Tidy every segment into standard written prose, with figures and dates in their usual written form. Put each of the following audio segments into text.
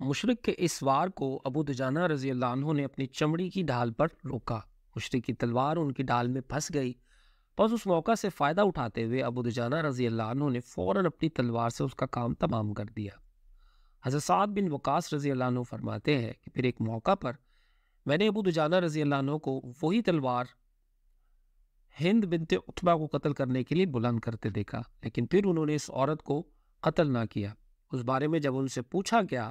مشرق کے اس وار کو ابو دجانہ رضی اللہ عنہ نے اپنی چمڑی کی ڈھال پر روکا۔ مشرق کی تلوار ان کی ڈھال میں پھنس گئی۔ بس اس موقع سے فائدہ اٹھاتے ہوئے ابو دجانہ رضی اللہ عنہ نے فوراً اپنی تلوار سے اس کا کام تمام کر دیا۔ حضرت سعد بن وقاص رضی اللہ عنہ فرماتے ہیں کہ پھر ایک موقع پر میں نے ابو دجانہ رضی اللہ عنہ کو وہی تلوار ہند بنت عتبہ کو قتل کرنے کے لیے بلند کرتے دیکھا، لیکن پھر انہوں نے اس عورت کو قتل نہ کیا۔ اس بارے میں جب ان سے پوچھا گیا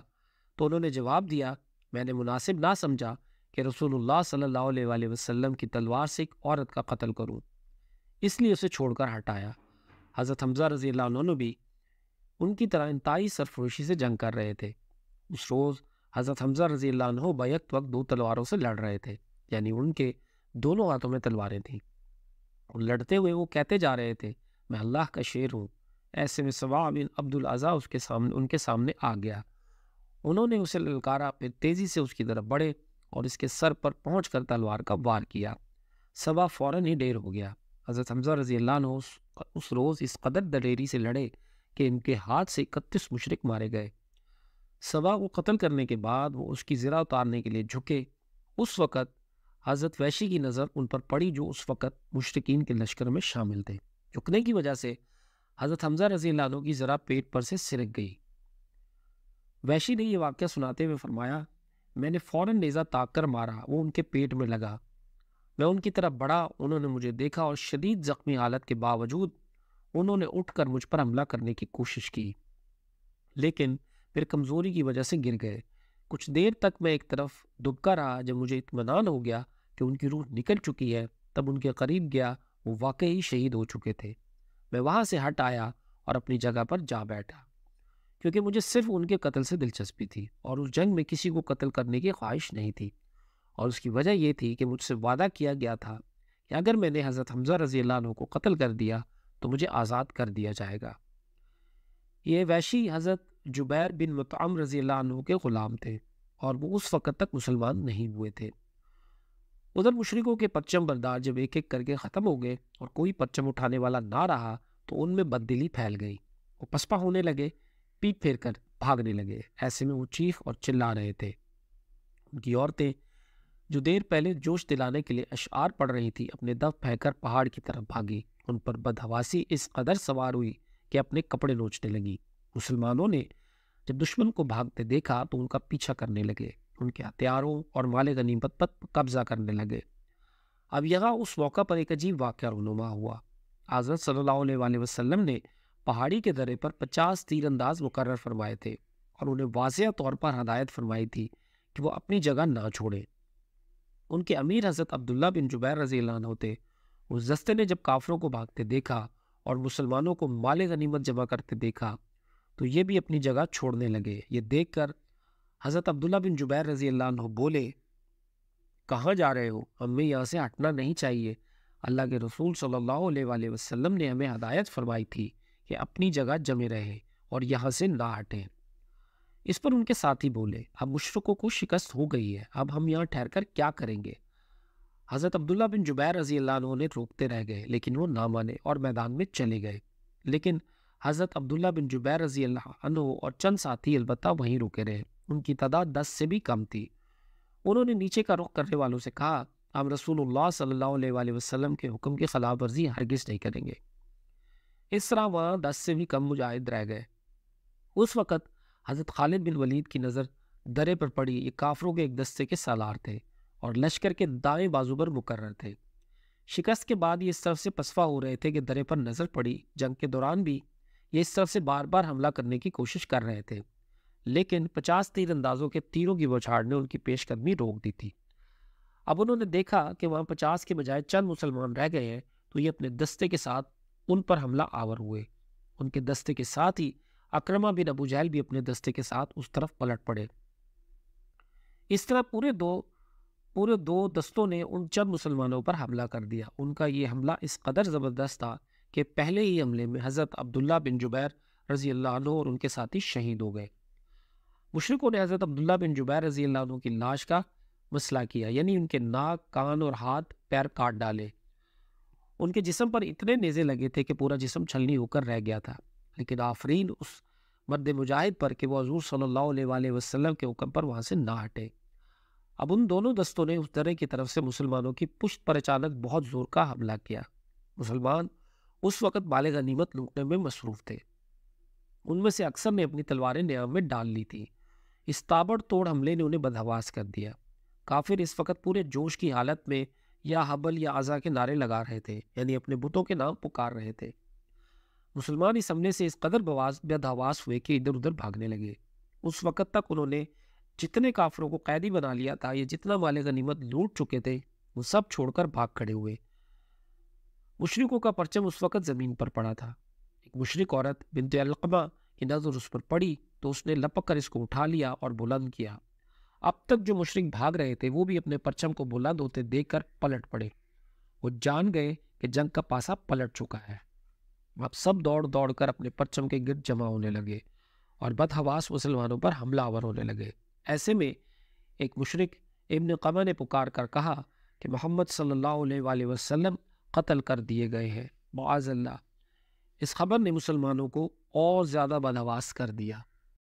تو انہوں نے جواب دیا، میں نے مناسب نہ سمجھا کہ رسول اللہ صلی اللہ علیہ وآلہ وسلم کی تلوار سے ایک عورت کا قتل کروں، اس لیے اسے چھوڑ کر ہٹایا۔ حضرت حمزہ رضی اللہ عنہ بھی ان کی طرح انتہائی سرفروشی سے جنگ کر رہے تھے۔ اس روز حضرت حمزہ رضی اللہ عنہ بیک وقت دو تلواروں سے لڑ رہے تھے، یعنی ان کے دونوں ہاتھوں میں تلواریں تھیں۔ اور لڑتے ہوئے وہ کہتے جا رہے تھے، میں اللہ کا شیر ہوں۔ ایسے میں سوا بن عبد العزا ان کے سامنے آ گیا۔ انہوں نے اسے للکارا، پھر تیزی سے اس کی طرف بڑھے اور اس کے سر پر پہنچ کر تلوار کا وار کیا۔ سوا فوراً ہی ڈیر ہو گیا۔ حضرت حمزہ رضی اللہ عنہ اس روز اس قدر دلیری سے لڑے کہ ان کے ہاتھ سے 31 مشرک مارے گئے۔ سوا کو قتل کرنے کے بعد وہ اس کی زرہ اتارنے کے لیے جھکے۔ اس وقت حضرت وحشی کی نظر ان پر پڑی جو اس وقت مشرکین کے لشکر میں شامل تھے۔ جھکنے کی وجہ سے حضرت حمزہ رضی اللہ عنہ کی ذرا پیٹ پر سے سرک گئی۔ وحشی نے یہ واقعہ سناتے ہوئے فرمایا، میں نے فوراً نیزہ تاک کر مارا، وہ ان کے پیٹ میں لگا۔ میں ان کی طرف بڑھا، انہوں نے مجھے دیکھا اور شدید زخمی حالت کے باوجود انہوں نے اٹھ کر مجھ پر حملہ کرنے کی کوشش کی، لیکن پھر کمزوری کی وجہ سے گر گئے۔ کچھ دیر تک میں ایک طرف دبکا رہا۔ جب مجھے اطمینان ہو گیا کہ ان کی روح نکل چکی ہے، تب ان کے قریب گیا۔ وہ واقعی شہید ہو چکے تھے۔ میں وہاں سے ہٹ آیا اور اپنی جگہ پر جا بیٹھا، کیونکہ مجھے صرف ان کے قتل سے دلچسپی تھی اور اس جنگ میں کسی کو قتل کرنے کی خواہش نہیں تھی، اور اس کی وجہ یہ تھی کہ مجھ سے وعدہ کیا گیا تھا کہ اگر میں نے حضرت حمزہ رضی اللہ عنہ کو قتل کر دیا تو مجھے آزاد کر دیا جائے گا۔ یہ وحشی حضرت جبیر بن مطعم رضی اللہ عنہ کے غلام تھے اور وہ اس وقت تک مسلمان نہیں ہوئے تھے۔ ادھر مشرکوں کے پرچم بردار جب ایک ایک کر کے ختم ہو گئے اور کوئی پرچم اٹھانے والا نہ رہا تو ان میں بددلی پھیل گئی۔ وہ پسپا ہونے لگے، پیٹ پھیر کر بھاگنے لگے۔ ایسے میں وہ چیخ اور چلا رہے تھے۔ ان کی عورتیں جو دیر پہلے جوش دلانے کے لیے اشعار پڑھ رہی تھی، اپنے دف پھینک کر پہاڑ کی طرف بھاگی۔ ان پر بدحواسی اس قدر سوار ہوئی کہ اپنے کپڑے نوچنے لگی۔ مسلمانوں نے جب دشمن کو بھاگتے دیکھا تو ان کا پیچھا کرنے لگے، ان کے ہتھیاروں اور مال غنیمت پر قبضہ کرنے لگے۔ اب یہاں اس موقع پر ایک عجیب واقعہ رونما ہوا۔ حضرت صلی اللہ علیہ وآلہ وسلم نے پہاڑی کے درے پر 50 تیر انداز مقرر فرمائے تھے اور انہیں واضح طور پر ہدایت فرمائی تھی کہ وہ اپنی جگہ نہ چھوڑیں۔ ان کے امیر حضرت عبداللہ بن جبیر رضی اللہ عنہ تھے۔ اس دستے نے جب کافروں کو بھاگتے دیکھا اور مسلمانوں کو مال غنیمت جمع کرتے دیکھا تو یہ بھی اپنی جگہ چھوڑنے لگے۔ یہ دیکھ کر حضرت عبداللہ بن جبیر رضی اللہ عنہ بولے، کہاں جا رہے ہو؟ ہمیں یہاں سے ہٹنا نہیں چاہیے۔ اللہ کے رسول صلی اللہ علیہ وآلہ وسلم نے ہمیں ہدایت فرمائی تھی کہ اپنی جگہ جمے رہیں اور یہاں سے نہ ہٹیں۔ اس پر ان کے ساتھی بولے، اب مشرکوں کو شکست ہو گئی ہے، اب ہم یہاں ٹھہر کر کیا کریں گے؟ حضرت عبداللہ بن جبیر رضی اللہ عنہ نے روکتے رہ گئے، لیکن وہ نہ مانے اور میدان میں چلے گئے۔ لیکن حضرت عبداللہ بن جبیر رضی اللہ عنہ اور چند ساتھی البتہ وہیں رکے رہے۔ ان کی تعداد 10 سے بھی کم تھی۔ انہوں نے نیچے کا رخ کرنے والوں سے کہا، ہم رسول اللہ صلی اللہ علیہ وآلہ وسلم کے حکم کی خلاف ورزی ہرگز نہیں کریں گے۔ اس طرح وہاں 10 سے بھی کم مجاہد رہ گئے۔ اس وقت حضرت خالد بن ولید کی نظر درے پر پڑی۔ یہ کافروں کے ایک دستے کے سالار تھے اور لشکر کے دائیں بازو پر مقرر تھے۔ شکست کے بعد یہ اس طرف سے پسپا ہو رہے تھے کہ درے پر نظر پڑی۔ جنگ کے دوران بھی یہ اس طرف سے بار بار حملہ کرنے کی کوشش کر رہے تھے، لیکن 50 تیر اندازوں کے تیروں کی بوچھاڑ نے ان کی پیش قدمی روک دی تھی۔ اب انہوں نے دیکھا کہ وہاں 50 کے بجائے چند مسلمان رہ گئے ہیں، تو یہ اپنے دستے کے ساتھ ان پر حملہ آور ہوئے۔ ان کے دستے کے ساتھ ہی اکرمہ بن ابو جہل بھی اپنے دستے کے ساتھ اس طرف پلٹ پڑے۔ اس طرح پورے دو دستوں نے ان چند مسلمانوں پر حملہ کر دیا۔ ان کا یہ حملہ اس قدر زبردست تھا کہ پہلے ہی حملے میں حضرت عبداللہ بن جبیر رضی اللہ عنہ اور ان کے ساتھی شہید ہو گئے۔ مشرکوں نے حضرت عبداللہ بن جبیر رضی اللہ عنہ کی لاش کا مسئلہ کیا، یعنی ان کے ناک، کان اور ہاتھ پیر کاٹ ڈالے۔ ان کے جسم پر اتنے نیزے لگے تھے کہ پورا جسم چھلنی ہو کر رہ گیا تھا، لیکن آفرین اس مرد مجاہد پر کہ وہ حضور صلی اللہ علیہ وآلہ وسلم کے حکم پر وہاں سے نہ ہٹے۔ اب ان دونوں دستوں نے اس درے کی طرف سے مسلمانوں کی پشت پر اچانک بہت زور کا حملہ کیا۔ مسلمان اس وقت مال غنیمت لوٹنے میں مصروف تھے۔ ان میں سے اکثر نے اپنی تلواریں نیام میں ڈال لی تھی۔ اس تابڑ توڑ حملے نے انہیں بدحواس کر دیا۔ کافر اس وقت پورے جوش کی حالت میں یا حبل یا عزا کے نعرے لگا رہے تھے، یعنی اپنے بتوں کے نام پکار رہے تھے۔ مسلمان اس حملے سے اس قدر بدحواس ہوئے کہ ادھر ادھر بھاگنے لگے۔ اس وقت تک انہوں نے جتنے کافروں کو قیدی بنا لیا تھا یا جتنا مال غنیمت لوٹ چکے تھے، وہ سب چھوڑ کر بھاگ کھڑے ہوئے۔ مشرکوں کا پرچم اس وقت زمین پر پڑا تھا۔ ایک مشرک عورت بنت علقمہ کی نظر اس پر پڑی تو اس نے لپک کر اس کو اٹھا لیا اور بلند کیا۔ اب تک جو مشرک بھاگ رہے تھے وہ بھی اپنے پرچم کو بلند ہوتے دیکھ کر پلٹ پڑے۔ وہ جان گئے کہ جنگ کا پاسا پلٹ چکا ہے۔ اب سب دوڑ دوڑ کر اپنے پرچم کے گرد جمع ہونے لگے اور بدحواس مسلمانوں پر حملہ آور ہونے لگے۔ ایسے میں ایک مشرک ابن قمہ نے پکار کر کہا کہ محمد صلی اللہ علیہ وآلہ وسلم قتل کر دیے گئے ہیں، معاذ اللہ۔ اس خبر نے مسلمانوں کو اور زیادہ بدحواس کر دیا۔